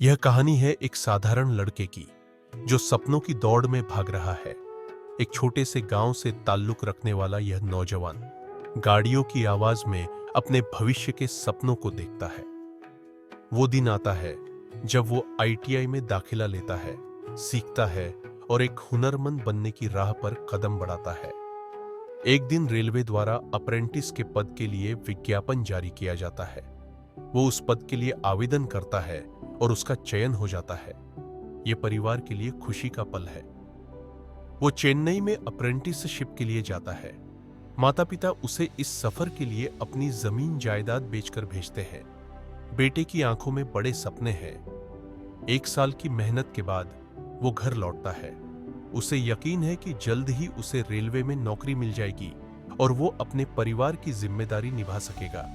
यह कहानी है एक साधारण लड़के की जो सपनों की दौड़ में भाग रहा है। एक छोटे से गांव से ताल्लुक रखने वाला यह नौजवान गाड़ियों की आवाज में अपने भविष्य के सपनों को देखता है। वो दिन आता है जब वो आईटीआई में दाखिला लेता है, सीखता है और एक हुनरमंद बनने की राह पर कदम बढ़ाता है। एक दिन रेलवे द्वारा अप्रेंटिस के पद के लिए विज्ञापन जारी किया जाता है। वो उस पद के लिए आवेदन करता है और उसका चयन हो जाता है। यह परिवार के लिए खुशी का पल है। वो चेन्नई में अप्रेंटिसशिप के लिए जाता है। माता पिता उसे इस सफर के लिए अपनी जमीन जायदाद बेचकर भेजते हैं। बेटे की आंखों में बड़े सपने हैं। 1 साल की मेहनत के बाद वो घर लौटता है। उसे यकीन है कि जल्द ही उसे रेलवे में नौकरी मिल जाएगी और वो अपने परिवार की जिम्मेदारी निभा सकेगा।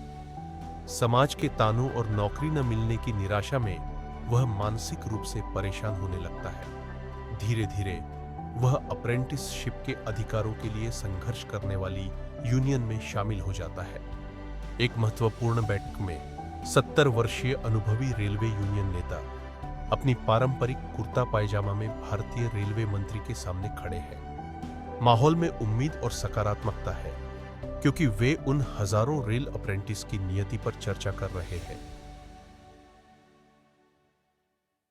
समाज के तानों और नौकरी न मिलने की निराशा में वह मानसिक रूप से परेशान होने लगता है। धीरे धीरे वह अप्रेंटिसशिप के अधिकारों के लिए संघर्ष करने वाली यूनियन में शामिल हो जाता है। एक महत्वपूर्ण बैठक में 70 वर्षीय अनुभवी रेलवे यूनियन नेता अपनी पारंपरिक कुर्ता पायजामा में भारतीय रेलवे मंत्री के सामने खड़े हैं। माहौल में उम्मीद और सकारात्मकता है क्योंकि वे उन हजारों रेल अप्रेंटिस की नियति पर चर्चा कर रहे हैं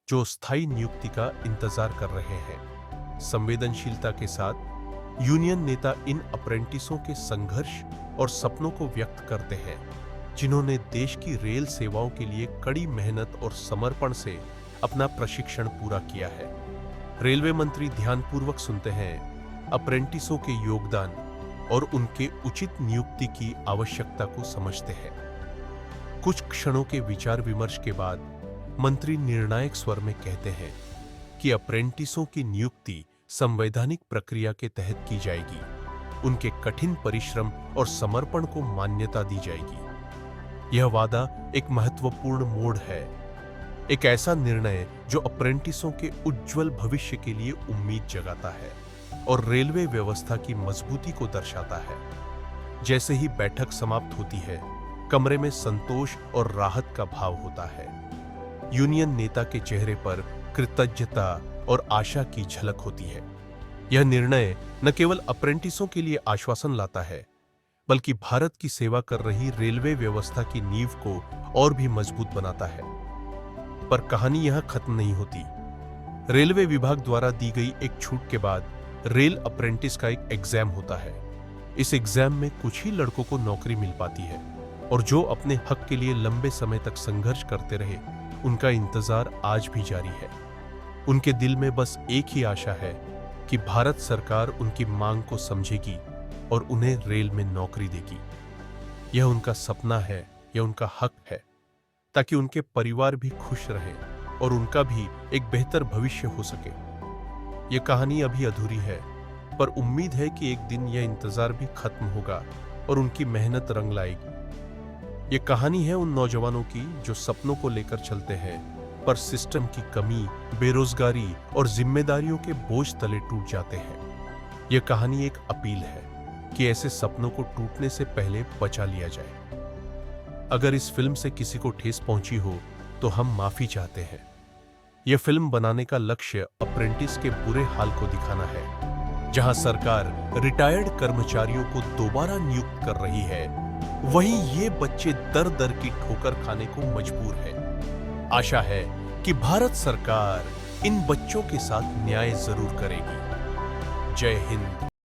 जो स्थायी नियुक्ति का इंतजार कर रहे हैं। संवेदनशीलता के साथ यूनियन नेता इन अप्रेंटिसों के संघर्ष और सपनों को व्यक्त करते हैं, जिन्होंने देश की रेल सेवाओं के लिए कड़ी मेहनत और समर्पण से अपना प्रशिक्षण पूरा किया है। रेलवे मंत्री ध्यानपूर्वक सुनते हैं, अप्रेंटिसों के योगदान और उनके उचित नियुक्ति की आवश्यकता को समझते हैं। कुछ क्षणों के विचार विमर्श के बाद मंत्री निर्णायक स्वर में कहते हैं कि अप्रेंटिसों की नियुक्ति संवैधानिक प्रक्रिया के तहत की जाएगी। उनके कठिन परिश्रम और समर्पण को मान्यता दी जाएगी। यह वादा एक महत्वपूर्ण मोड़ है, एक ऐसा निर्णय जो अप्रेंटिसों के उज्जवल भविष्य के लिए उम्मीद जगाता है और रेलवे व्यवस्था की मजबूती को दर्शाता है। जैसे ही बैठक समाप्त होती है, कमरे में संतोष और राहत का भाव होता है। यूनियन नेता के चेहरे पर कृतज्ञता और आशा की झलक होती है। यह निर्णय न केवल अप्रेंटिसों के लिए आश्वासन लाता है, बल्कि भारत की सेवा कर रही रेलवे व्यवस्था की नींव को और भी मजबूत बनाता है। पर कहानी यहां खत्म नहीं होती। रेलवे विभाग द्वारा दी गई एक छूट के बाद रेल अप्रेंटिस का एक एग्जाम होता है। इस एग्जाम में कुछ ही लड़कों को नौकरी मिल पाती है और जो अपने हक के लिए लंबे समय तक संघर्ष करते रहे, उनका इंतजार आज भी जारी है। उनके दिल में बस एक ही आशा है कि भारत सरकार उनकी मांग को समझेगी और उन्हें रेल में नौकरी देगी। यह उनका सपना है, यह उनका हक है, ताकि उनके परिवार भी खुश रहे और उनका भी एक बेहतर भविष्य हो सके। यह कहानी अभी अधूरी है, पर उम्मीद है कि एक दिन यह इंतजार भी खत्म होगा और उनकी मेहनत रंग लाएगी। यह कहानी है उन नौजवानों की जो सपनों को लेकर चलते हैं, पर सिस्टम की कमी, बेरोजगारी और जिम्मेदारियों के बोझ तले टूट जाते हैं। यह कहानी एक अपील है कि ऐसे सपनों को टूटने से पहले बचा लिया जाए। अगर इस फिल्म से किसी को ठेस पहुंची हो तो हम माफी चाहते हैं। यह फिल्म बनाने का लक्ष्य अप्रेंटिस के बुरे हाल को दिखाना है। जहां सरकार रिटायर्ड कर्मचारियों को दोबारा नियुक्त कर रही है, वहीं ये बच्चे दर दर की ठोकर खाने को मजबूर है। आशा है कि भारत सरकार इन बच्चों के साथ न्याय जरूर करेगी। जय हिंद।